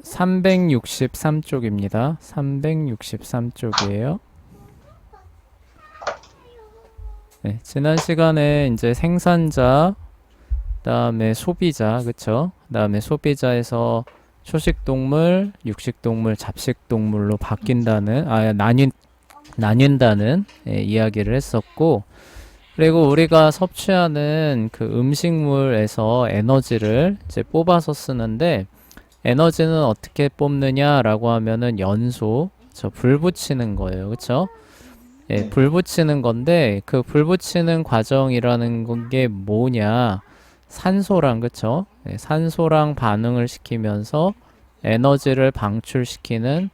363쪽입니다. 363쪽이에요. 네, 지난 시간에 이제 생산자, 그다음에 소비자, 그쵸? 그다음에 소비자에서 초식동물, 육식동물, 잡식동물로 바뀐다는, 나뉜다는 이야기를 했었고, 그리고 우리가 섭취하는 그 음식물에서 에너지를 이제 뽑아서 쓰는데, 에너지는 어떻게 뽑느냐라고 하면은 연소, 불 붙이는 거예요. 그쵸? 예, 네. 불 붙이는 건데, 그 불 붙이는 과정이라는 게 뭐냐? 산소랑, 그쵸? 예, 산소랑 반응을 시키면서 에너지를 방출시키는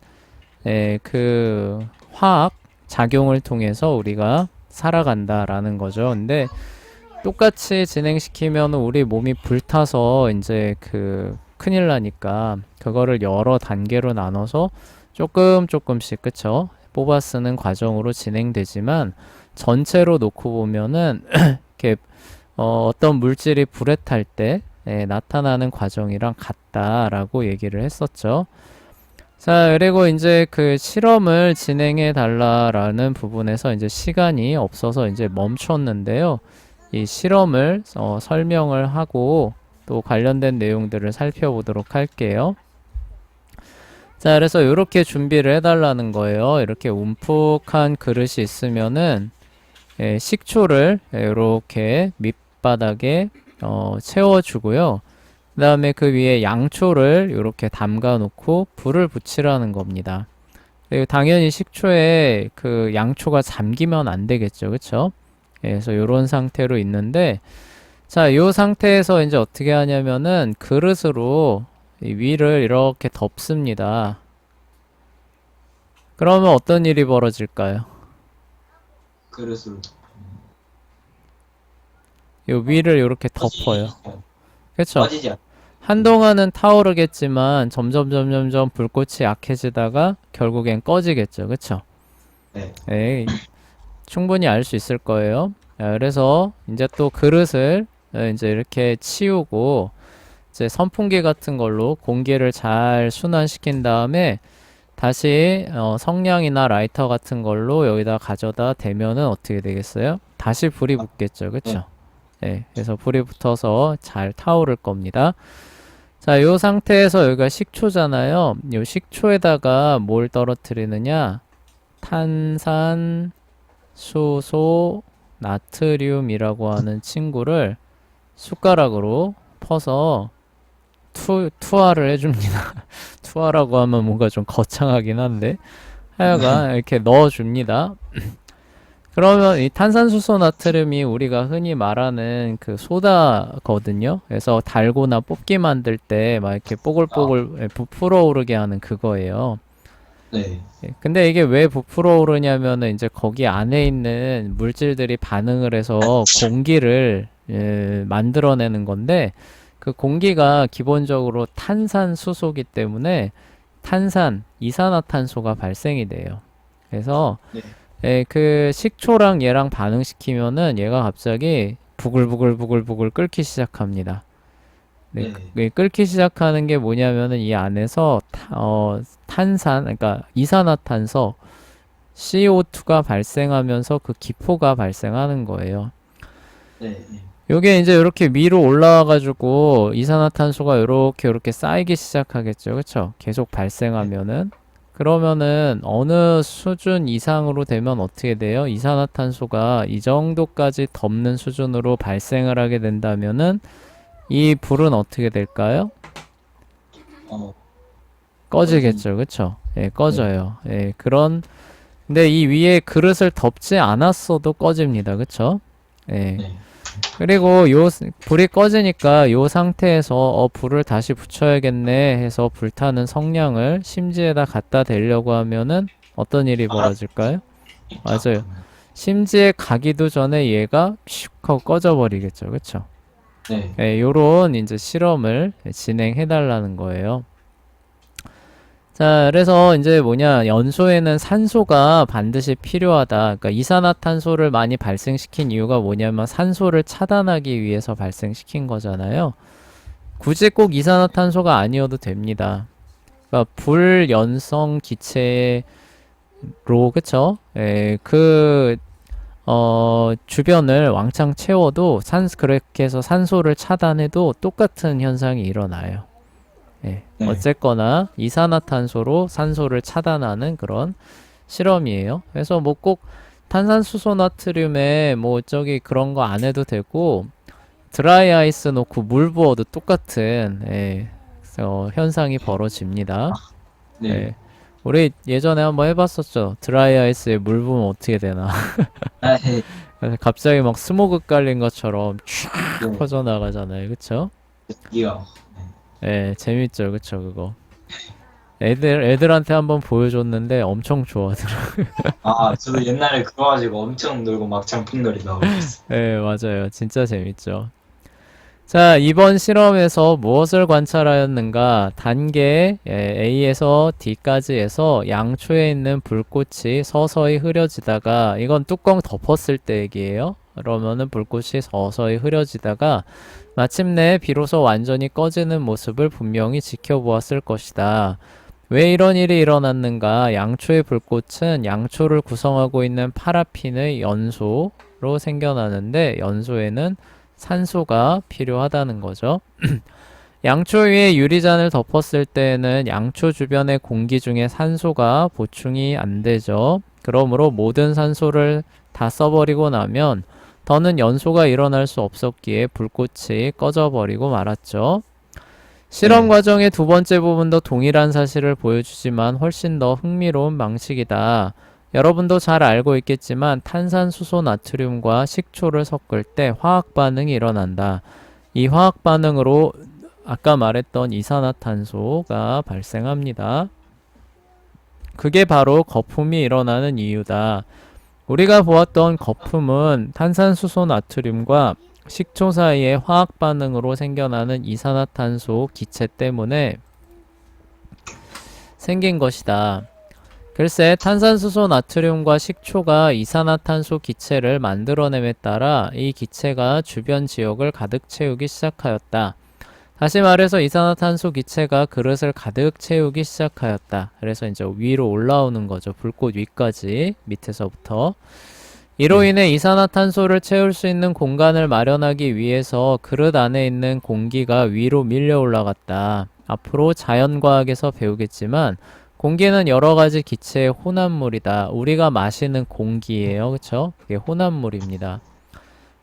그 화학 작용을 통해서 우리가 살아간다라는 거죠. 근데 똑같이 진행시키면 우리 몸이 불타서 이제 그 큰일 나니까 그거를 여러 단계로 나눠서 조금씩, 그쵸? 뽑아 쓰는 과정으로 진행되지만 전체로 놓고 보면은 이렇게 어떤 물질이 불에 탈 때 나타나는 과정이랑 같다라고 얘기를 했었죠. 자, 그리고 이제 그 실험을 진행해 달라라는 부분에서 이제 시간이 없어서 이제 멈췄는데요. 이 실험을 설명을 하고 또 관련된 내용들을 살펴보도록 할게요. 자, 그래서 이렇게 준비를 해달라는 거예요. 이렇게 움푹한 그릇이 있으면은 식초를 이렇게 밑바닥에 채워주고요. 그 다음에 그 위에 양초를 이렇게 담가 놓고 불을 붙이라는 겁니다. 그리고 당연히 식초에 그 양초가 잠기면 안 되겠죠. 그쵸? 그래서 이런 상태로 있는데, 자, 이 상태에서 이제 어떻게 하냐면은 그릇으로 이 위를 이렇게 덮습니다. 그러면 어떤 일이 벌어질까요? 그릇으로 이 위를 이렇게 덮어요. 꺼지지 그쵸? 꺼지지 않. 한동안은 타오르겠지만 점점 불꽃이 약해지다가 결국엔 꺼지겠죠. 그쵸? 네. 에이, 충분히 알 수 있을 거예요. 그래서 이제 또 그릇을 이제 이렇게 치우고 이제 선풍기 같은 걸로 공기를 잘 순환시킨 다음에 다시 성냥이나 라이터 같은 걸로 여기다 가져다 대면은 어떻게 되겠어요? 다시 불이 아, 붙겠죠. 네. 그쵸? 네, 그래서 불이 붙어서 잘 타오를 겁니다. 자, 요 상태에서 여기가 식초잖아요. 요 식초에다가 뭘 떨어뜨리느냐? 탄산, 수소, 나트륨이라고 하는 친구를 숟가락으로 퍼서 투하를 해줍니다. 투하라고 하면 뭔가 좀 거창하긴 한데 네. 하여간 이렇게 넣어줍니다. 그러면 이 탄산수소 나트륨이 우리가 흔히 말하는 그 소다거든요. 그래서 달고나 뽑기 만들 때 막 이렇게 아, 뽀글뽀글 부풀어 오르게 하는 그거예요. 네. 근데 이게 왜 부풀어 오르냐면은 이제 거기 안에 있는 물질들이 반응을 해서 공기를 만들어내는 건데 그 공기가 기본적으로 탄산수소기 때문에 탄산, 이산화탄소가 발생이 돼요. 그래서 네. 그 식초랑 얘랑 반응시키면은 얘가 갑자기 부글부글부글부글 끓기 시작합니다. 네, 네. 끓기 시작하는 게 뭐냐면은 이 안에서 탄산, 그러니까 이산화탄소 CO2가 발생하면서 그 기포가 발생하는 거예요. 네. 네. 요게 이제 이렇게 위로 올라와가지고 이산화탄소가 이렇게 쌓이기 시작하겠죠. 그쵸? 계속 네. 발생하면은. 그러면은 어느 수준 이상으로 되면 어떻게 돼요? 이산화탄소가 이 정도까지 덮는 수준으로 발생을 하게 된다면은 이 불은 어떻게 될까요? 어, 꺼진. 꺼지겠죠. 그쵸? 예, 네. 꺼져요. 예, 근데 이 위에 그릇을 덮지 않았어도 꺼집니다. 그쵸? 예. 네. 그리고 불이 꺼지니까 요 상태에서 불을 다시 붙여야겠네 해서 불타는 성냥을 심지에다 갖다 대려고 하면은 어떤 일이 아, 벌어질까요? 진짜. 맞아요. 심지에 가기도 전에 얘가 슉 하고 꺼져버리겠죠. 그쵸? 네. 예, 요런 이제 실험을 진행해 달라는 거예요. 자, 그래서 이제 뭐냐, 연소에는 산소가 반드시 필요하다. 그러니까 이산화탄소를 많이 발생시킨 이유가 뭐냐면 산소를 차단하기 위해서 발생시킨 거잖아요. 굳이 꼭 이산화탄소가 아니어도 됩니다. 그러니까 불연성 기체로 그쵸? 예, 주변을 왕창 채워도 그렇게 해서 산소를 차단해도 똑같은 현상이 일어나요. 예, 네. 어쨌거나 이산화탄소로 산소를 차단하는 그런 실험이에요. 그래서 뭐 꼭 탄산수소 나트륨에 뭐 저기 그런 거 안 해도 되고 드라이 아이스 놓고 물 부어도 똑같은 현상이 벌어집니다. 네. 예. 우리 예전에 한번 해봤었죠. 드라이 아이스에 물 부으면 어떻게 되나. 아, 네. 그래서 갑자기 막 스모그 깔린 것처럼 쫙 네. 퍼져나가잖아요. 그쵸? 이요. 예, 재밌죠. 그쵸, 그거. 애들한테 한번 보여줬는데 엄청 좋아하더라고요. 아, 저도 옛날에 그거 가지고 엄청 놀고 막 장풍놀이 나오고 있어요. 예, 맞아요. 진짜 재밌죠. 자, 이번 실험에서 무엇을 관찰하였는가? 단계 A에서 D까지 해서 양초에 있는 불꽃이 서서히 흐려지다가, 이건 뚜껑 덮었을 때 얘기예요. 그러면은 불꽃이 서서히 흐려지다가 마침내 비로소 완전히 꺼지는 모습을 분명히 지켜보았을 것이다. 왜 이런 일이 일어났는가? 양초의 불꽃은 양초를 구성하고 있는 파라핀의 연소로 생겨나는데 연소에는 산소가 필요하다는 거죠. 양초 위에 유리잔을 덮었을 때에는 양초 주변의 공기 중에 산소가 보충이 안 되죠. 그러므로 모든 산소를 다 써버리고 나면 더는 연소가 일어날 수 없었기에 불꽃이 꺼져버리고 말았죠. 실험 네. 과정의 두 번째 부분도 동일한 사실을 보여주지만 훨씬 더 흥미로운 방식이다. 여러분도 잘 알고 있겠지만 탄산수소 나트륨과 식초를 섞을 때 화학 반응이 일어난다. 이 화학 반응으로 아까 말했던 이산화탄소가 발생합니다. 그게 바로 거품이 일어나는 이유다. 우리가 보았던 거품은 탄산수소 나트륨과 식초 사이의 화학 반응으로 생겨나는 이산화탄소 기체 때문에 생긴 것이다. 글쎄, 탄산수소 나트륨과 식초가 이산화탄소 기체를 만들어냄에 따라 이 기체가 주변 지역을 가득 채우기 시작하였다. 다시 말해서 이산화탄소 기체가 그릇을 가득 채우기 시작하였다. 그래서 이제 위로 올라오는 거죠. 불꽃 위까지, 밑에서부터. 이로 인해 이산화탄소를 채울 수 있는 공간을 마련하기 위해서 그릇 안에 있는 공기가 위로 밀려 올라갔다. 앞으로 자연과학에서 배우겠지만 공기는 여러 가지 기체의 혼합물이다. 우리가 마시는 공기예요. 그쵸? 그게 혼합물입니다.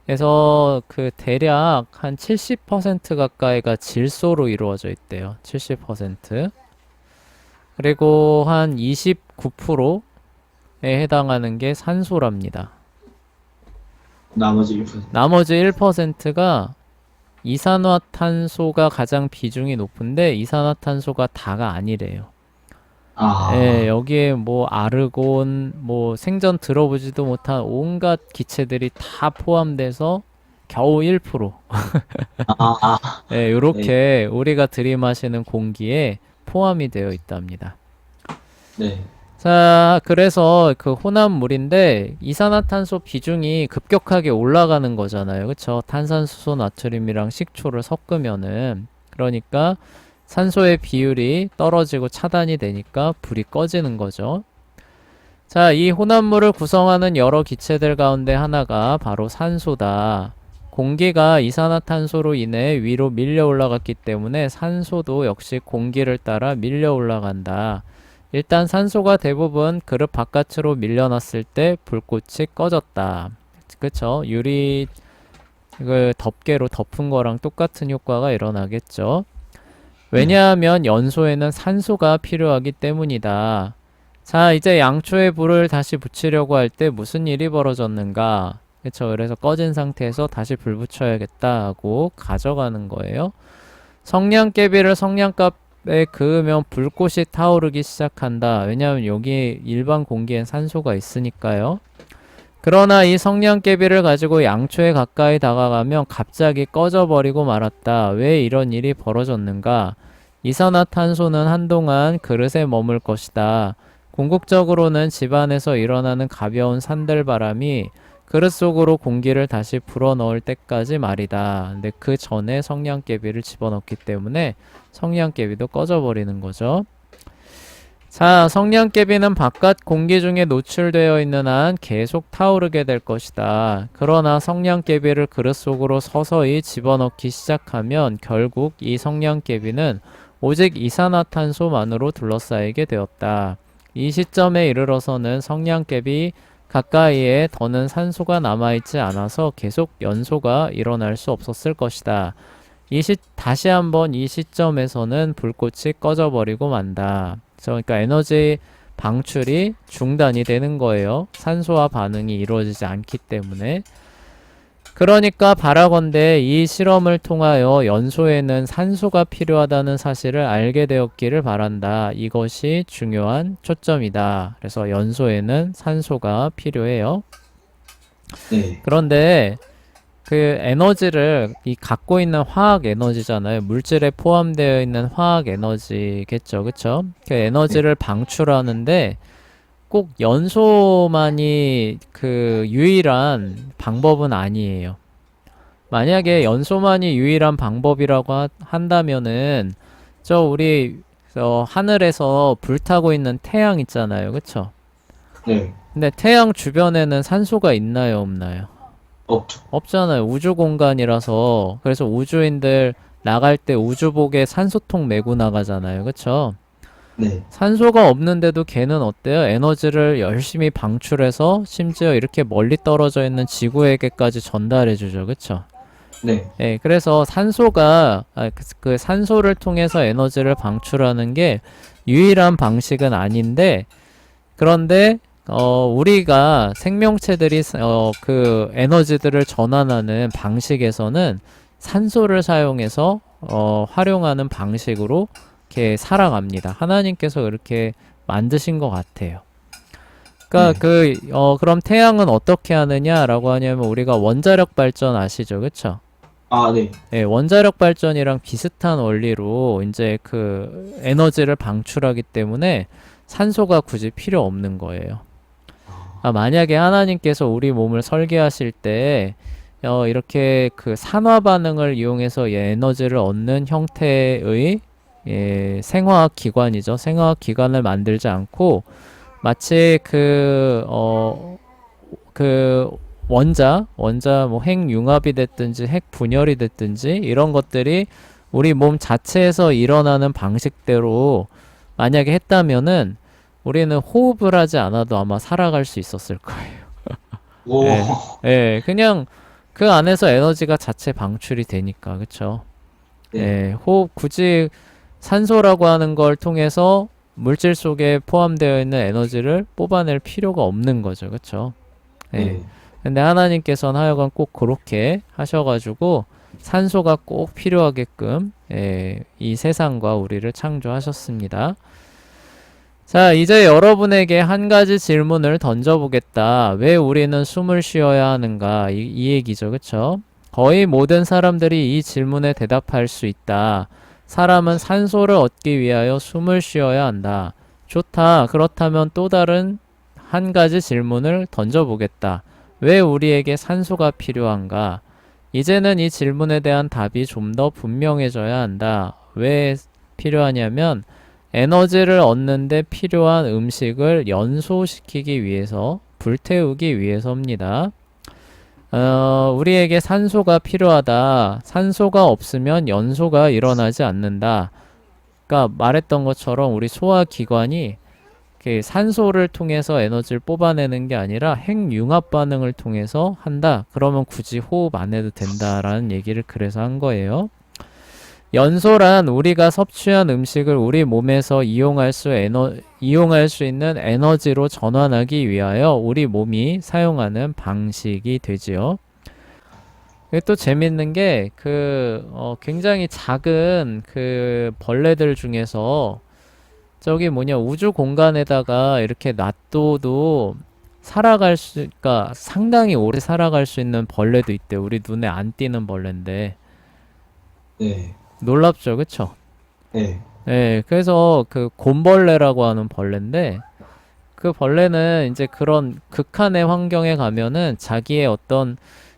그래서 그 대략 한 70% 가까이가 질소로 이루어져 있대요. 70%. 그리고 한 29%에 해당하는 게 산소랍니다. 나머지 1%. 나머지 1%가 이산화탄소가 가장 비중이 높은데 이산화탄소가 다가 아니래요. 아, 예, 여기에 뭐 아르곤, 뭐 생전 들어보지도 못한 온갖 기체들이 다 포함돼서 겨우 1%. 아, 예, 요렇게 우리가 들이마시는 공기에 포함이 되어 있답니다. 네. 자, 그래서 그 혼합물인데 이산화탄소 비중이 급격하게 올라가는 거잖아요. 그쵸? 탄산수소 나트륨이랑 식초를 섞으면은 그러니까 산소의 비율이 떨어지고 차단이 되니까 불이 꺼지는 거죠. 자, 이 혼합물을 구성하는 여러 기체들 가운데 하나가 바로 산소다. 공기가 이산화탄소로 인해 위로 밀려 올라갔기 때문에 산소도 역시 공기를 따라 밀려 올라간다. 일단 산소가 대부분 그릇 바깥으로 밀려났을 때 불꽃이 꺼졌다. 그쵸? 유리 그 덮개로 덮은 거랑 똑같은 효과가 일어나겠죠. 왜냐하면 연소에는 산소가 필요하기 때문이다. 자, 이제 양초에 불을 다시 붙이려고 할 때 무슨 일이 벌어졌는가? 그쵸? 그래서 꺼진 상태에서 다시 불 붙여야겠다 하고 가져가는 거예요. 성냥개비를 성냥갑에 그으면 불꽃이 타오르기 시작한다. 왜냐하면 여기 일반 공기엔 산소가 있으니까요. 그러나 이 성냥개비를 가지고 양초에 가까이 다가가면 갑자기 꺼져버리고 말았다. 왜 이런 일이 벌어졌는가? 이산화탄소는 한동안 그릇에 머물 것이다. 궁극적으로는 집안에서 일어나는 가벼운 산들바람이 그릇 속으로 공기를 다시 불어넣을 때까지 말이다. 근데 그 전에 성냥개비를 집어넣기 때문에 성냥개비도 꺼져버리는 거죠. 자, 성냥개비는 바깥 공기 중에 노출되어 있는 한 계속 타오르게 될 것이다. 그러나 성냥개비를 그릇 속으로 서서히 집어넣기 시작하면 결국 이 성냥개비는 오직 이산화탄소만으로 둘러싸이게 되었다. 이 시점에 이르러서는 성냥개비 가까이에 더는 산소가 남아있지 않아서 계속 연소가 일어날 수 없었을 것이다. 다시 한번 이 시점에서는 불꽃이 꺼져버리고 만다. 그러니까 에너지 방출이 중단이 되는 거예요. 산소와 반응이 이루어지지 않기 때문에. 그러니까 바라건대 이 실험을 통하여 연소에는 산소가 필요하다는 사실을 알게 되었기를 바란다. 이것이 중요한 초점이다. 그래서 연소에는 산소가 필요해요. 네. 그런데 그 에너지를 갖고 있는 화학 에너지잖아요. 물질에 포함되어 있는 화학 에너지겠죠. 그쵸? 그 에너지를 방출하는데 꼭 연소만이 그 유일한 방법은 아니에요. 만약에 연소만이 유일한 방법이라고 한다면은 우리 하늘에서 불타고 있는 태양 있잖아요. 그쵸? 네. 근데 태양 주변에는 산소가 있나요, 없나요? 없죠. 없잖아요. 우주 공간이라서. 그래서 우주인들 나갈 때 우주복에 산소통 메고 나가잖아요. 그쵸? 네. 산소가 없는데도 걔는 어때요? 에너지를 열심히 방출해서 심지어 이렇게 멀리 떨어져 있는 지구에게까지 전달해주죠. 그쵸? 네. 예, 그래서 산소가, 그 산소를 통해서 에너지를 방출하는 게 유일한 방식은 아닌데, 그런데 우리가 생명체들이 그 에너지들을 전환하는 방식에서는 산소를 사용해서 활용하는 방식으로 이렇게 살아갑니다. 하나님께서 그렇게 만드신 것 같아요. 그러니까 그럼 태양은 어떻게 하느냐라고 하냐면 우리가 원자력 발전 아시죠? 그쵸? 아, 네. 예, 원자력 발전이랑 비슷한 원리로 이제 그 에너지를 방출하기 때문에 산소가 굳이 필요 없는 거예요. 만약에 하나님께서 우리 몸을 설계하실 때 이렇게 그 산화 반응을 이용해서 에너지를 얻는 형태의 생화학 기관이죠. 생화학 기관을 만들지 않고 마치 그 원자 뭐 핵융합이 됐든지 핵 분열이 됐든지 이런 것들이 우리 몸 자체에서 일어나는 방식대로 만약에 했다면은 우리는 호흡을 하지 않아도 아마 살아갈 수 있었을 거예요. 오. 예, 예, 그냥 그 안에서 에너지가 자체 방출이 되니까, 그쵸? 네. 예, 굳이 산소라고 하는 걸 통해서 물질 속에 포함되어 있는 에너지를 뽑아낼 필요가 없는 거죠, 그쵸? 예. 네. 근데 하나님께서는 하여간 꼭 그렇게 하셔가지고 산소가 꼭 필요하게끔 이 세상과 우리를 창조하셨습니다. 자, 이제 여러분에게 한 가지 질문을 던져보겠다. 왜 우리는 숨을 쉬어야 하는가? 이 얘기죠. 그쵸? 거의 모든 사람들이 이 질문에 대답할 수 있다. 사람은 산소를 얻기 위하여 숨을 쉬어야 한다. 좋다. 그렇다면 또 다른 한 가지 질문을 던져보겠다. 왜 우리에게 산소가 필요한가? 이제는 이 질문에 대한 답이 좀 더 분명해져야 한다. 왜 필요하냐면 에너지를 얻는데 필요한 음식을 연소시키기 위해서, 불태우기 위해서입니다. 우리에게 산소가 필요하다. 산소가 없으면 연소가 일어나지 않는다. 그러니까 말했던 것처럼 우리 소화기관이 산소를 통해서 에너지를 뽑아내는 게 아니라 핵융합 반응을 통해서 한다. 그러면 굳이 호흡 안 해도 된다라는 얘기를 그래서 한 거예요. 연소란 우리가 섭취한 음식을 우리 몸에서 이용할 수 있는 에너지로 전환하기 위하여 우리 몸이 사용하는 방식이 되지요. 이게 또 재밌는 게 굉장히 작은 그 벌레들 중에서 우주 공간에다가 이렇게 놔둬도 그러니까 상당히 오래 살아갈 수 있는 벌레도 있대. 우리 눈에 안 띄는 벌레인데. 네. 놀랍죠, 그쵸? 네. 네, 그래서 그 곰벌레라고 하는 벌레인데, 그 벌레는 이제 그런 극한의 환경에 가면은 자기의 어떤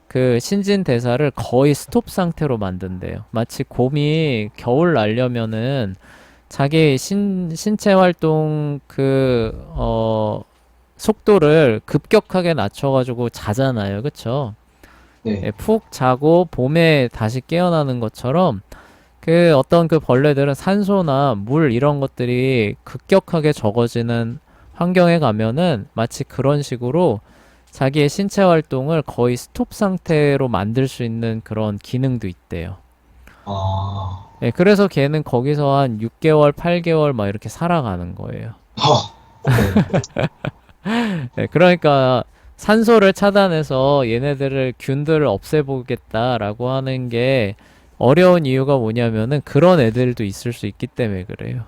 그 신진대사를 거의 스톱 상태로 만든대요. 마치 곰이 겨울 날려면은 자기 신체 활동 속도를 급격하게 낮춰가지고 자잖아요. 그쵸? 네. 예, 푹 자고 봄에 다시 깨어나는 것처럼 그 어떤 그 벌레들은 산소나 물 이런 것들이 급격하게 적어지는 환경에 가면은 마치 그런 식으로 자기의 신체 활동을 거의 스톱 상태로 만들 수 있는 그런 기능도 있대요. 아, 예, 그래서 걔는 거기서 한 6개월, 8개월 막 이렇게 살아가는 거예요. 네. 예, 그러니까 산소를 차단해서 얘네들을 균들을 없애보겠다라고 하는 게 어려운 이유가 뭐냐면은 그런 애들도 있을 수 있기 때문에 그래요.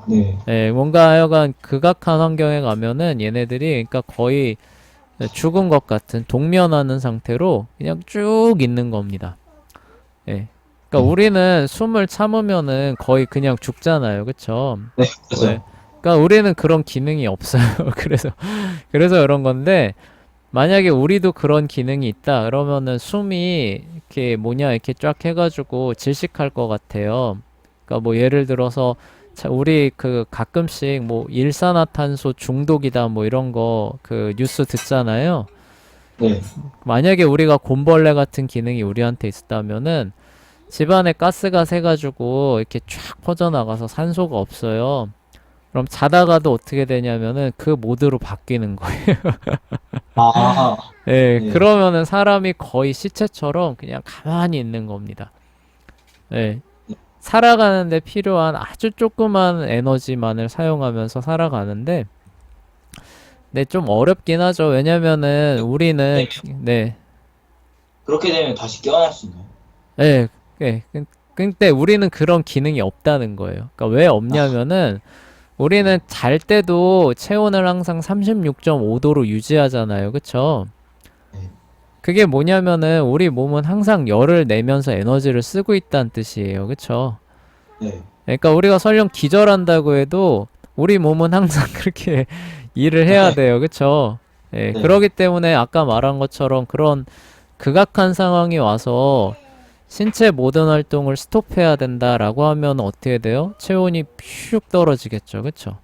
네. 예, 뭔가 하여간 극악한 환경에 가면은 얘네들이 그러니까 거의 죽은 것 같은 동면하는 상태로 그냥 쭉 있는 겁니다. 예. 그러니까 네. 우리는 숨을 참으면은 거의 그냥 죽잖아요. 그쵸? 네. 네. 그죠. 그러니까 우리는 그런 기능이 없어요. 그래서 그런 건데 만약에 우리도 그런 기능이 있다 그러면은 숨이 이렇게 뭐냐 이렇게 쫙 해가지고 질식할 것 같아요. 그러니까 뭐 예를 들어서 우리 그 가끔씩 뭐 일산화탄소 중독이다 뭐 이런 거 그 뉴스 듣잖아요. 네. 만약에 우리가 곰벌레 같은 기능이 우리한테 있었다면은 집안에 가스가 새가지고 이렇게 쫙 퍼져나가서 산소가 없어요. 그럼 자다가도 어떻게 되냐면은 그 모드로 바뀌는 거예요. 아, 예, 네. 그러면은 사람이 거의 시체처럼 그냥 가만히 있는 겁니다. 예, 살아가는데 필요한 아주 조그만 에너지만을 사용하면서 살아가는데, 네, 좀 어렵긴 하죠. 왜냐면은 우리는, 네. 네, 그렇게 되면 다시 깨어날 수 있나요? 예, 예, 근데 우리는 그런 기능이 없다는 거예요. 그러니까 왜 아, 없냐면은 우리는 잘 때도 체온을 항상 36.5도로 유지하잖아요. 그쵸? 네. 그게 뭐냐면은 우리 몸은 항상 열을 내면서 에너지를 쓰고 있다는 뜻이에요. 그쵸? 네. 그러니까 우리가 설령 기절한다고 해도 우리 몸은 항상 그렇게 일을 해야 네. 돼요. 그쵸? 예, 네. 그러기 때문에 아까 말한 것처럼 그런 극악한 상황이 와서 신체 모든 활동을 스톱해야 된다라고 하면 어떻게 돼요? 체온이 슉 떨어지겠죠. 그쵸?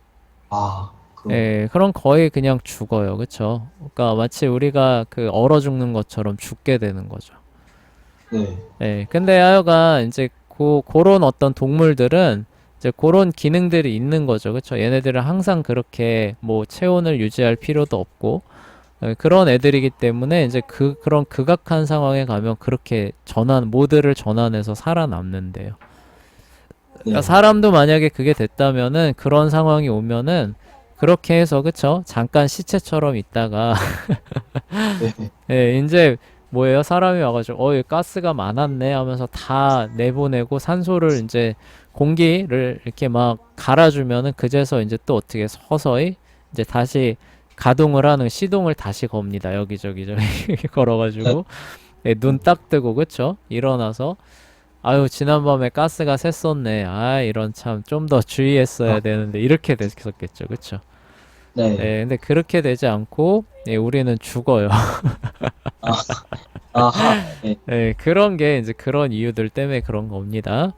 그럼, 예, 그럼 거의 그냥 죽어요. 그쵸? 그러니까 마치 우리가 그 얼어 죽는 것처럼 죽게 되는 거죠. 네. 예, 근데 하여간 이제 그런 어떤 동물들은 이제 그런 기능들이 있는 거죠. 그쵸? 얘네들은 항상 그렇게 뭐 체온을 유지할 필요도 없고 예, 그런 애들이기 때문에 이제 그런 극악한 상황에 가면 그렇게 모드를 전환해서 살아남는데요. 그러니까 네. 사람도 만약에 그게 됐다면은 그런 상황이 오면은 그렇게 해서 그쵸? 잠깐 시체처럼 있다가 네. 예, 이제 뭐예요? 사람이 와가지고 여기 가스가 많았네 하면서 다 내보내고 산소를 이제 공기를 이렇게 막 갈아주면은 그제서 이제 또 어떻게 서서히 이제 다시 가동을 하는 시동을 다시 겁니다. 여기저기 저기 걸어가지고 예, 눈 딱 뜨고 그쵸? 일어나서 아유 지난밤에 가스가 샜었네. 아 이런 참 좀 더 주의했어야 되는데 이렇게 됐었겠죠. 그쵸? 네. 네, 근데 그렇게 되지 않고 예, 우리는 죽어요. 아, 아하. 네. 네, 그런 게 이제 그런 이유들 때문에 그런 겁니다.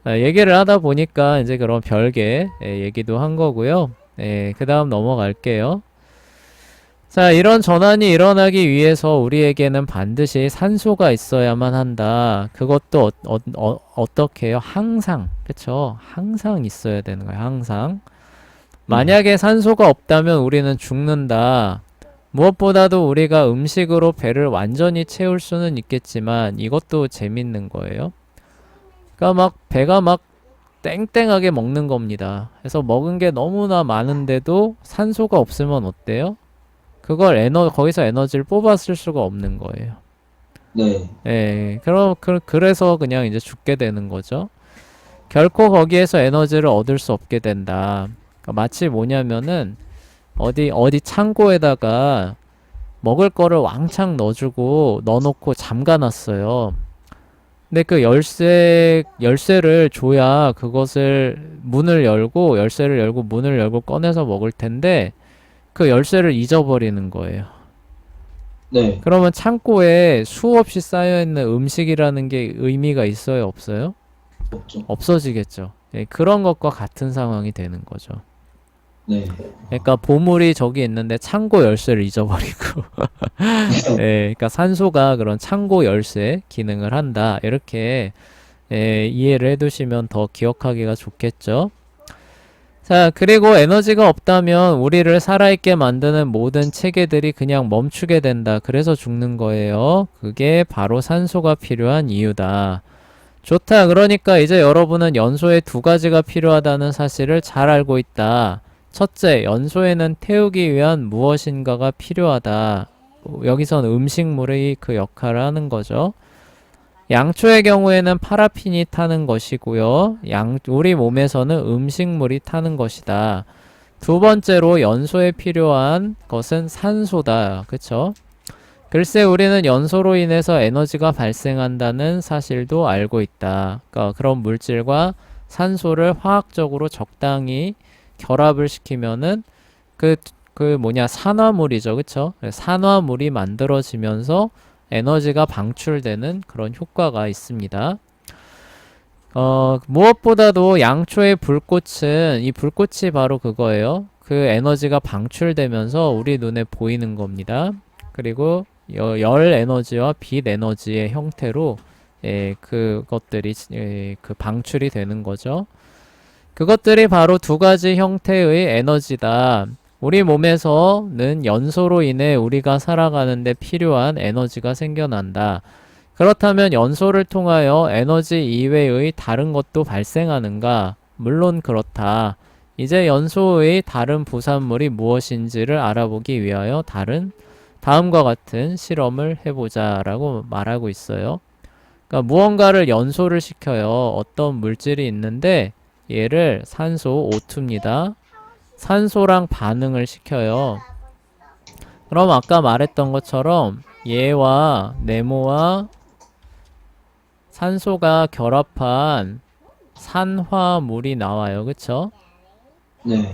얘기를 하다 보니까 이제 그런 별개 얘기도 한 거고요. 그 다음 넘어갈게요. 자, 이런 전환이 일어나기 위해서 우리에게는 반드시 산소가 있어야만 한다. 그것도 어떻게 해요? 항상. 그쵸? 항상 있어야 되는 거예요. 항상. 네. 만약에 산소가 없다면 우리는 죽는다. 무엇보다도 우리가 음식으로 배를 완전히 채울 수는 있겠지만 이것도 재밌는 거예요. 그러니까 막 배가 막 땡땡하게 먹는 겁니다. 그래서 먹은 게 너무나 많은데도 산소가 없으면 어때요? 그걸 거기서 에너지를 뽑아 쓸 수가 없는 거예요. 네. 예, 그래서 그냥 이제 죽게 되는 거죠. 결코 거기에서 에너지를 얻을 수 없게 된다. 그러니까 마치 뭐냐면은 어디 창고에다가 먹을 거를 왕창 넣어놓고 잠가놨어요. 근데 그 열쇠를 줘야 열쇠를 열고 문을 열고 꺼내서 먹을 텐데, 그 열쇠를 잊어버리는 거예요. 네. 그러면 창고에 수없이 쌓여있는 음식이라는 게 의미가 있어요, 없어요? 없죠. 없어지겠죠. 예, 그런 것과 같은 상황이 되는 거죠. 네. 그러니까 보물이 저기 있는데 창고 열쇠를 잊어버리고 예, 그러니까 산소가 그런 창고 열쇠 기능을 한다. 이렇게 예, 이해를 해두시면 더 기억하기가 좋겠죠. 자, 그리고 에너지가 없다면 우리를 살아있게 만드는 모든 체계들이 그냥 멈추게 된다. 그래서 죽는 거예요. 그게 바로 산소가 필요한 이유다. 좋다. 그러니까 이제 여러분은 연소에 두 가지가 필요하다는 사실을 잘 알고 있다. 첫째, 연소에는 태우기 위한 무엇인가가 필요하다. 여기선 음식물이 그 역할을 하는 거죠. 양초의 경우에는 파라핀이 타는 것이고요. 우리 몸에서는 음식물이 타는 것이다. 두 번째로 연소에 필요한 것은 산소다. 그쵸? 글쎄, 우리는 연소로 인해서 에너지가 발생한다는 사실도 알고 있다. 그러니까 그런 물질과 산소를 화학적으로 적당히 결합을 시키면은 산화물이죠. 그쵸? 산화물이 만들어지면서 에너지가 방출되는 그런 효과가 있습니다. 무엇보다도 양초의 불꽃은, 이 불꽃이 바로 그거예요. 그 에너지가 방출되면서 우리 눈에 보이는 겁니다. 그리고 열 에너지와 빛 에너지의 형태로 그것들이 그 방출이 되는 거죠. 그것들이 바로 두 가지 형태의 에너지다. 우리 몸에서는 연소로 인해 우리가 살아가는데 필요한 에너지가 생겨난다. 그렇다면 연소를 통하여 에너지 이외의 다른 것도 발생하는가? 물론 그렇다. 이제 연소의 다른 부산물이 무엇인지를 알아보기 위하여 다음과 같은 실험을 해보자 라고 말하고 있어요. 그러니까 무언가를 연소를 시켜요. 어떤 물질이 있는데 얘를 산소 O2입니다. 산소랑 반응을 시켜요. 그럼 아까 말했던 것처럼 얘와 네모와 산소가 결합한 산화물이 나와요. 그쵸? 네.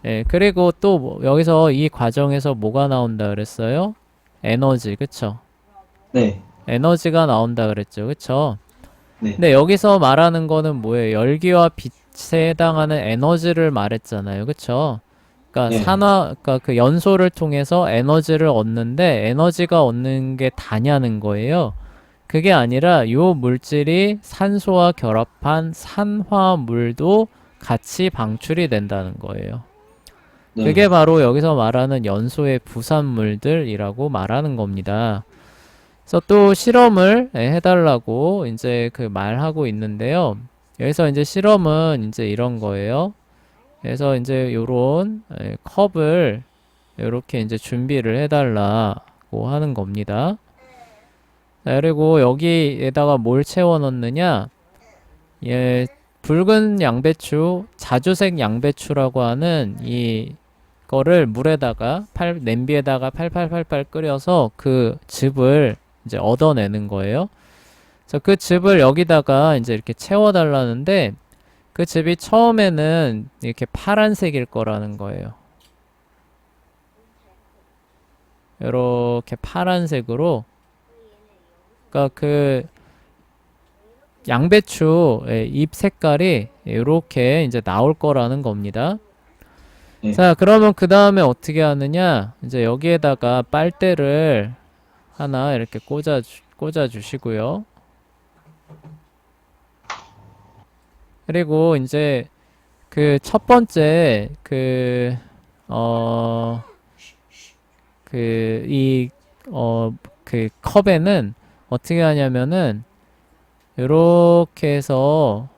예, 그리고 또 여기서 이 과정에서 뭐가 나온다 그랬어요? 에너지, 그쵸? 네. 에너지가 나온다 그랬죠. 그쵸? 네. 근데 여기서 말하는 거는 뭐예요? 열기와 빛에 해당하는 에너지를 말했잖아요. 그쵸? 그러니까 네. 그러니까 그 연소를 통해서 에너지를 얻는데 에너지가 얻는 게 다냐는 거예요. 그게 아니라 요 물질이 산소와 결합한 산화물도 같이 방출이 된다는 거예요. 네. 그게 바로 여기서 말하는 연소의 부산물들이라고 말하는 겁니다. 그래서 또 실험을 해달라고 이제 그 말하고 있는데요. 여기서 이제 실험은 이제 이런 거예요. 그래서 이제 요런 컵을 이렇게 이제 준비를 해달라고 하는 겁니다. 자, 그리고 여기에다가 뭘 채워 넣느냐? 예, 붉은 양배추, 자주색 양배추라고 하는 이거를 물에다가 냄비에다가 팔팔팔팔 끓여서 그 즙을 이제 얻어내는 거예요. 그래서 그 즙을 여기다가 이제 이렇게 채워달라는데 그 즙이 처음에는 이렇게 파란색일 거라는 거예요. 이렇게 파란색으로, 그러니까 그 양배추 잎 색깔이 이렇게 이제 나올 거라는 겁니다. 네. 자, 그러면 그 다음에 어떻게 하느냐? 이제 여기에다가 빨대를 하나 이렇게 꽂아 주시고요. 그리고 이제 그 첫 번째 그 컵에는 어떻게 하냐면은 이렇게 해서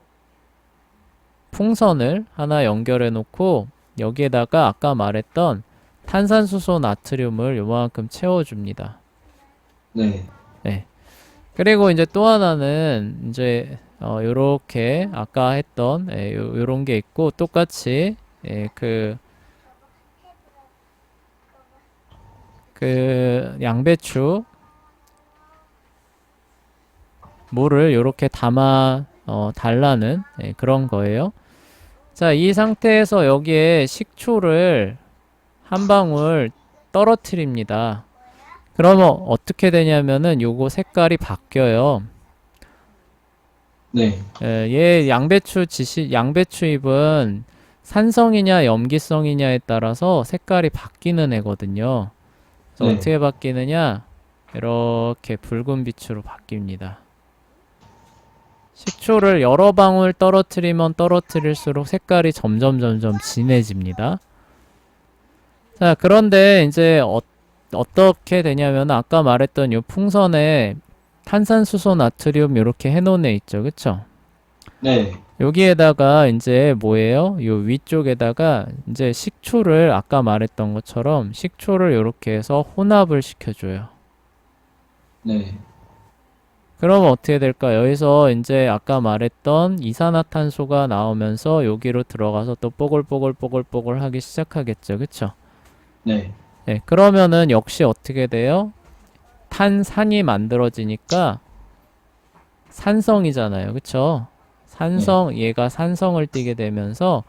풍선을 하나 연결해 놓고 여기에다가 아까 말했던 탄산수소 나트륨을 요만큼 채워줍니다. 네. 네. 그리고 이제 또 하나는 이제 요렇게 아까 했던 요런 게 있고 똑같이 그 양배추 물을 요렇게 담아 달라는 그런 거예요. 자, 이 상태에서 여기에 식초를 한 방울 떨어뜨립니다. 그러면 어떻게 되냐면은 요거 색깔이 바뀌어요. 네. 얘 양배추잎은 산성이냐 염기성이냐에 따라서 색깔이 바뀌는 애거든요. 그래서 네. 어떻게 바뀌느냐? 이렇게 붉은 빛으로 바뀝니다. 식초를 여러 방울 떨어뜨리면 떨어뜨릴수록 색깔이 점점 진해집니다. 자, 그런데 이제 어떻게 되냐면 아까 말했던 요 풍선에 탄산수소 나트륨 이렇게 해놓은 애 있죠, 그쵸? 네. 여기에다가 이제 뭐예요? 요 위쪽에다가 이제 식초를 아까 말했던 것처럼 식초를 이렇게 해서 혼합을 시켜줘요. 네. 그러면 어떻게 될까? 여기서 이제 아까 말했던 이산화탄소가 나오면서 여기로 들어가서 또 뽀글뽀글 하기 시작하겠죠. 그쵸? 네. 네, 그러면은 역시 어떻게 돼요? 탄산이 만들어지니까 산성이잖아요. 그쵸? 얘가 산성을 띠게 되면서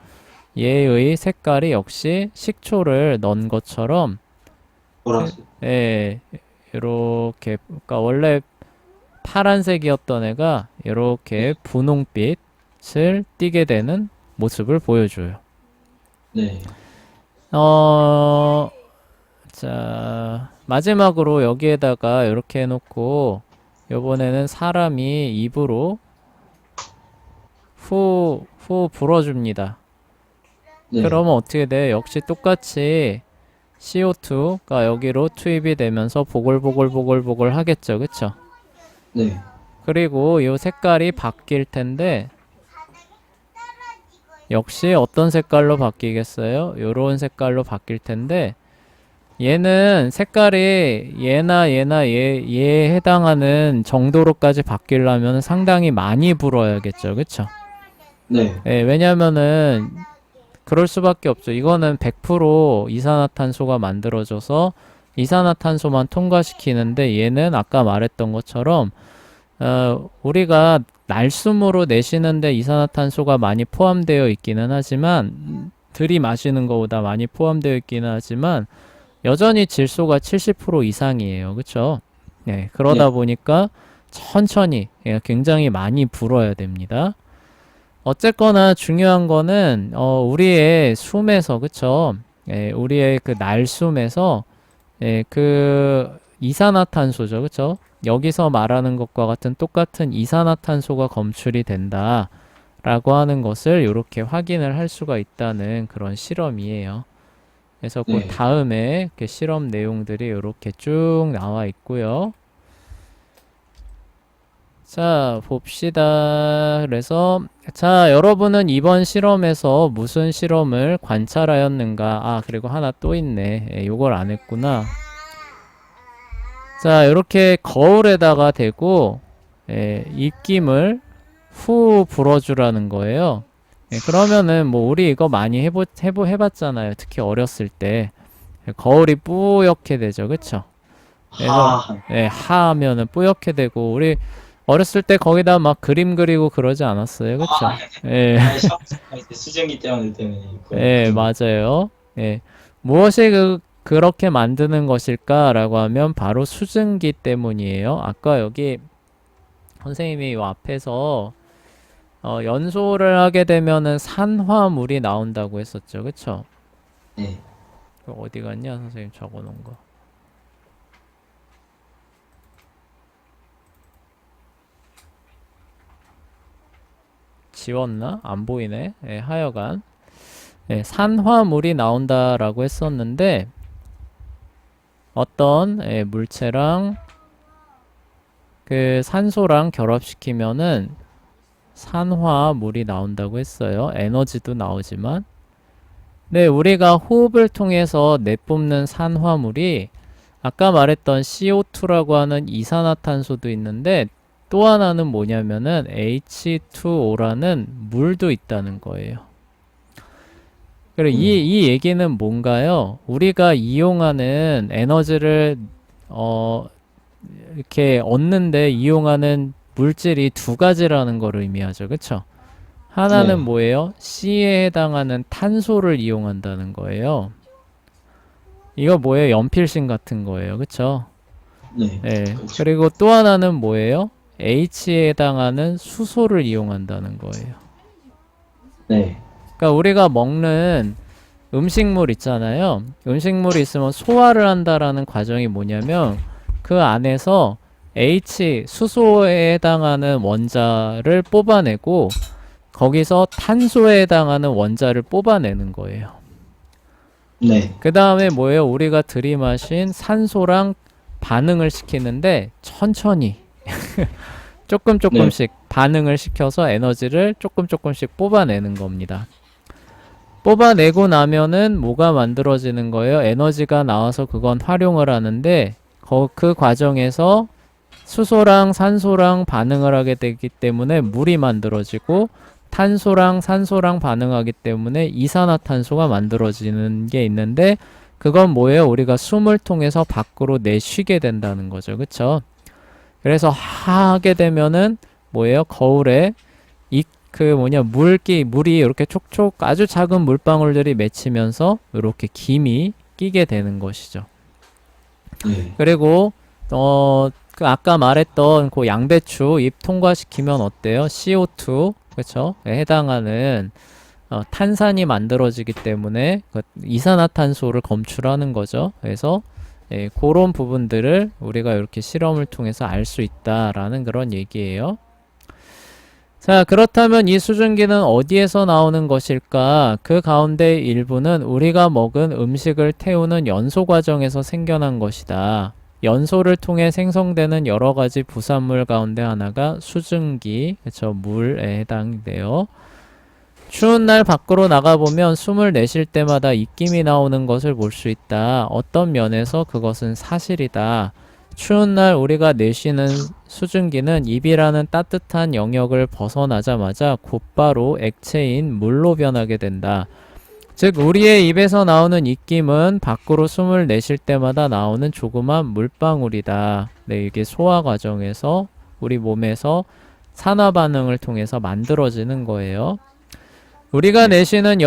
얘의 색깔이 역시 식초를 넣은 것처럼 보라색. 예, 이렇게 그러니까 원래 파란색이었던 애가 이렇게 분홍빛을 띠게 되는 모습을 보여줘요. 네. 어, 자, 마지막으로 여기에다가 이렇게 해놓고 요번에는 사람이 입으로 후 불어줍니다. 네. 그러면 어떻게 돼? 역시 똑같이 CO2가 여기로 투입이 되면서 보글보글 하겠죠. 그쵸? 네. 그리고 이 색깔이 바뀔 텐데 역시 어떤 색깔로 바뀌겠어요? 요런 색깔로 바뀔 텐데 얘는 색깔이 얘에 해당하는 정도로까지 바뀌려면 상당히 많이 불어야겠죠. 그쵸? 네. 예, 왜냐면은 그럴 수밖에 없죠. 이거는 100% 이산화탄소가 만들어져서 이산화탄소만 통과시키는데 얘는 아까 말했던 것처럼 우리가 날숨으로 내쉬는데 이산화탄소가 많이 포함되어 있기는 하지만 들이마시는 것보다 많이 포함되어 있기는 하지만 여전히 질소가 70% 이상이에요. 그쵸? 네, 그러다 네. 보니까 천천히 굉장히 많이 불어야 됩니다. 어쨌거나 중요한 거는 우리의 숨에서 그쵸? 예, 우리의 그 날숨에서 그 이산화탄소죠. 그쵸? 여기서 말하는 것과 같은 똑같은 이산화탄소가 검출이 된다 라고 하는 것을 이렇게 확인을 할 수가 있다는 그런 실험이에요. 그래서 그 네. 다음에 그 실험 내용들이 이렇게 쭉 나와 있고요. 자, 봅시다. 그래서 자, 여러분은 이번 실험에서 무슨 실험을 관찰하였는가? 아, 그리고 하나 또 있네. 요걸 안 했구나. 자, 이렇게 거울에다가 대고 입김을 후 불어주라는 거예요. 그러면은 뭐 우리 이거 많이 해봤잖아요. 특히 어렸을 때 거울이 뿌옇게 되죠, 그쵸? 그래서 하. 하면은 뿌옇게 되고 우리 어렸을 때 거기다 막 그림 그리고 그러지 않았어요, 그쵸? 아, 예, 아니, 이제 수증기 때문에 예, 맞아요. 예, 무엇이 그렇게 만드는 것일까라고 하면 바로 수증기 때문이에요. 아까 여기 선생님이 요 앞에서 연소를 하게 되면은 산화물이 나온다고 했었죠. 그쵸? 네. 그거 어디 갔냐? 선생님 적어 놓은 거. 지웠나? 안 보이네. 예, 하여간. 예, 산화물이 나온다라고 했었는데 어떤 물체랑 그 산소랑 결합시키면은 산화물이 나온다고 했어요. 에너지도 나오지만. 네, 우리가 호흡을 통해서 내뿜는 산화물이 아까 말했던 CO2라고 하는 이산화탄소도 있는데 또 하나는 뭐냐면은 H2O라는 물도 있다는 거예요. 그리고 이 얘기는 뭔가요? 우리가 이용하는 에너지를 이렇게 얻는데 이용하는 물질이 두 가지라는 걸 의미하죠. 그쵸? 하나는 네. 뭐예요? C에 해당하는 탄소를 이용한다는 거예요. 이거 뭐예요? 연필심 같은 거예요. 그쵸? 네. 예. 그렇죠. 그리고 또 하나는 뭐예요? H에 해당하는 수소를 이용한다는 거예요. 네. 그러니까 우리가 먹는 음식물 있잖아요. 음식물이 있으면 소화를 한다라는 과정이 뭐냐면 그 안에서 수소에 해당하는 원자를 뽑아내고 거기서 탄소에 해당하는 원자를 뽑아내는 거예요. 네. 그 다음에 뭐예요? 우리가 들이마신 산소랑 반응을 시키는데 천천히 조금씩 반응을 시켜서 에너지를 조금씩 뽑아내는 겁니다. 뽑아내고 나면은 뭐가 만들어지는 거예요? 에너지가 나와서 그건 활용을 하는데 그 과정에서 수소랑 산소랑 반응을 하게 되기 때문에 물이 만들어지고 탄소랑 산소랑 반응하기 때문에 이산화탄소가 만들어지는 게 있는데 그건 뭐예요? 우리가 숨을 통해서 밖으로 내쉬게 된다는 거죠. 그쵸? 그래서 하게 되면은 뭐예요? 거울에 물이 이렇게 촉촉 아주 작은 물방울들이 맺히면서 이렇게 김이 끼게 되는 것이죠. 네. 그리고 그 아까 말했던 그 양배추 잎 통과시키면 어때요? CO2 그렇죠? 해당하는 탄산이 만들어지기 때문에 그 이산화탄소를 검출하는 거죠. 그래서 그런 부분들을 우리가 이렇게 실험을 통해서 알 수 있다라는 그런 얘기예요. 자, 그렇다면 이 수증기는 어디에서 나오는 것일까? 그 가운데 일부는 우리가 먹은 음식을 태우는 연소 과정에서 생겨난 것이다. 연소를 통해 생성되는 여러 가지 부산물 가운데 하나가 수증기, 그쵸, 물에 해당돼요. 추운 날 밖으로 나가보면 숨을 내쉴 때마다 입김이 나오는 것을 볼 수 있다. 어떤 면에서 그것은 사실이다. 추운 날 우리가 내쉬는 수증기는 입이라는 따뜻한 영역을 벗어나자마자 곧바로 액체인 물로 변하게 된다. 즉 우리의 입에서 나오는 입김은 밖으로 숨을 내쉴 때마다 나오는 조그만 물방울이다. 네, 이게 소화 과정에서 우리 몸에서 산화 반응을 통해서 만들어지는 거예요. 우리가 내쉬는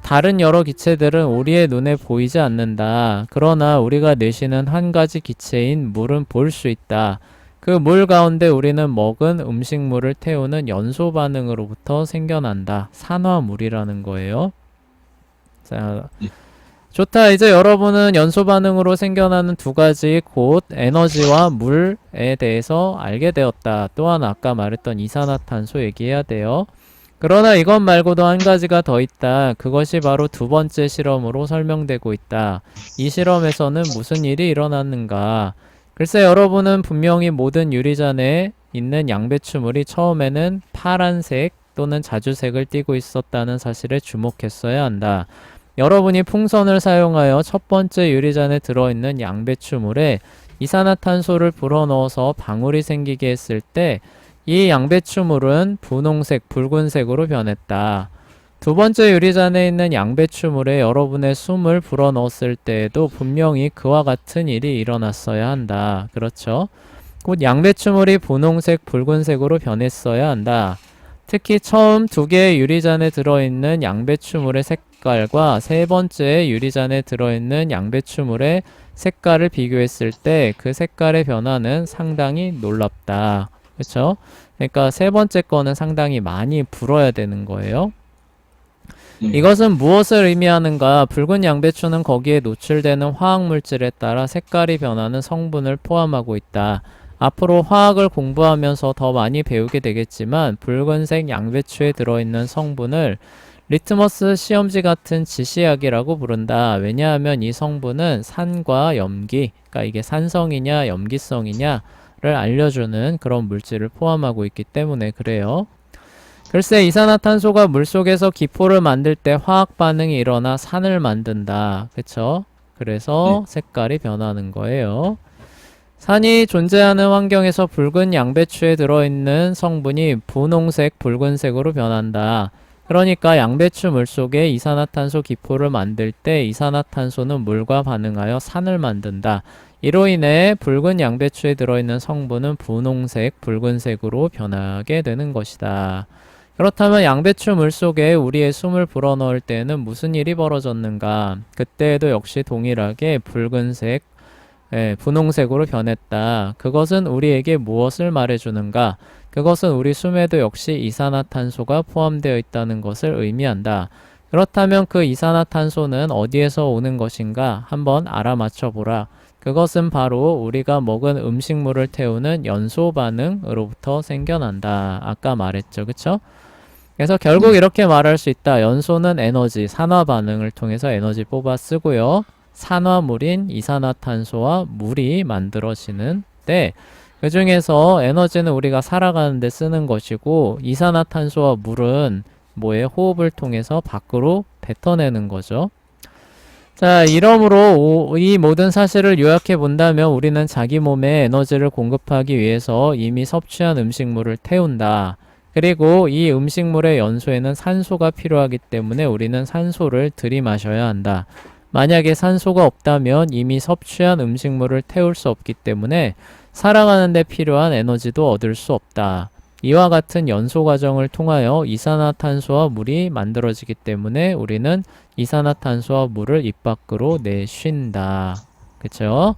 다른 여러 기체들은 우리의 눈에 보이지 않는다. 그러나 우리가 내쉬는 한 가지 기체인 물은 볼 수 있다. 그 물 가운데 우리는 먹은 음식물을 태우는 연소 반응으로부터 생겨난다. 산화물이라는 거예요. 자, 좋다. 이제 여러분은 연소 반응으로 생겨나는 두 가지 곧 에너지와 물에 대해서 알게 되었다. 또한 아까 말했던 이산화탄소 얘기해야 돼요. 그러나 이것 말고도 한 가지가 더 있다. 그것이 바로 두 번째 실험으로 설명되고 있다. 이 실험에서는 무슨 일이 일어났는가? 글쎄 여러분은 분명히 모든 유리잔에 있는 양배추물이 처음에는 파란색 또는 자주색을 띠고 있었다는 사실에 주목했어야 한다. 여러분이 풍선을 사용하여 첫 번째 유리잔에 들어있는 양배추물에 이산화탄소를 불어넣어서 방울이 생기게 했을 때 이 양배추물은 분홍색, 붉은색으로 변했다. 두 번째 유리잔에 있는 양배추물에 여러분의 숨을 불어넣었을 때에도 분명히 그와 같은 일이 일어났어야 한다. 그렇죠? 곧 양배추물이 분홍색, 붉은색으로 변했어야 한다. 특히 처음 두 개의 유리잔에 들어있는 양배추물의 색깔과 세 번째 유리잔에 들어있는 양배추물의 색깔을 비교했을 때 그 색깔의 변화는 상당히 놀랍다. 그렇죠? 그러니까 세 번째 거는 상당히 많이 불어야 되는 거예요. 이것은 무엇을 의미하는가? 붉은 양배추는 거기에 노출되는 화학물질에 따라 색깔이 변하는 성분을 포함하고 있다. 앞으로 화학을 공부하면서 더 많이 배우게 되겠지만 붉은색 양배추에 들어있는 성분을 리트머스 시험지 같은 지시약이라고 부른다. 왜냐하면 이 성분은 산과 염기, 그러니까 이게 산성이냐 염기성이냐를 알려주는 그런 물질을 포함하고 있기 때문에 그래요. 글쎄 이산화탄소가 물속에서 기포를 만들 때 화학 반응이 일어나 산을 만든다. 그쵸? 그래서 색깔이 변하는 거예요. 산이 존재하는 환경에서 붉은 양배추에 들어있는 성분이 분홍색, 붉은색으로 변한다. 그러니까 양배추 물 속에 이산화탄소 기포를 만들 때 이산화탄소는 물과 반응하여 산을 만든다. 이로 인해 붉은 양배추에 들어있는 성분은 분홍색, 붉은색으로 변하게 되는 것이다. 그렇다면 양배추 물 속에 우리의 숨을 불어넣을 때에는 무슨 일이 벌어졌는가? 그때에도 역시 동일하게 붉은색, 분홍색으로 변했다. 그것은 우리에게 무엇을 말해주는가? 그것은 우리 숨에도 역시 이산화탄소가 포함되어 있다는 것을 의미한다. 그렇다면 그 이산화탄소는 어디에서 오는 것인가? 한번 알아맞혀 보라. 그것은 바로 우리가 먹은 음식물을 태우는 연소 반응으로부터 생겨난다. 아까 말했죠. 그쵸? 그래서 결국 이렇게 말할 수 있다. 연소는 에너지, 산화 반응을 통해서 에너지 뽑아 쓰고요. 산화물인 이산화탄소와 물이 만들어지는데 그 중에서 에너지는 우리가 살아가는데 쓰는 것이고 이산화탄소와 물은 뭐에 호흡을 통해서 밖으로 뱉어내는 거죠. 자, 이러므로 이 모든 사실을 요약해 본다면 우리는 자기 몸에 에너지를 공급하기 위해서 이미 섭취한 음식물을 태운다. 그리고 이 음식물의 연소에는 산소가 필요하기 때문에 우리는 산소를 들이마셔야 한다. 만약에 산소가 없다면 이미 섭취한 음식물을 태울 수 없기 때문에 살아가는 데 필요한 에너지도 얻을 수 없다. 이와 같은 연소 과정을 통하여 이산화탄소와 물이 만들어지기 때문에 우리는 이산화탄소와 물을 입 밖으로 내쉰다. 그쵸?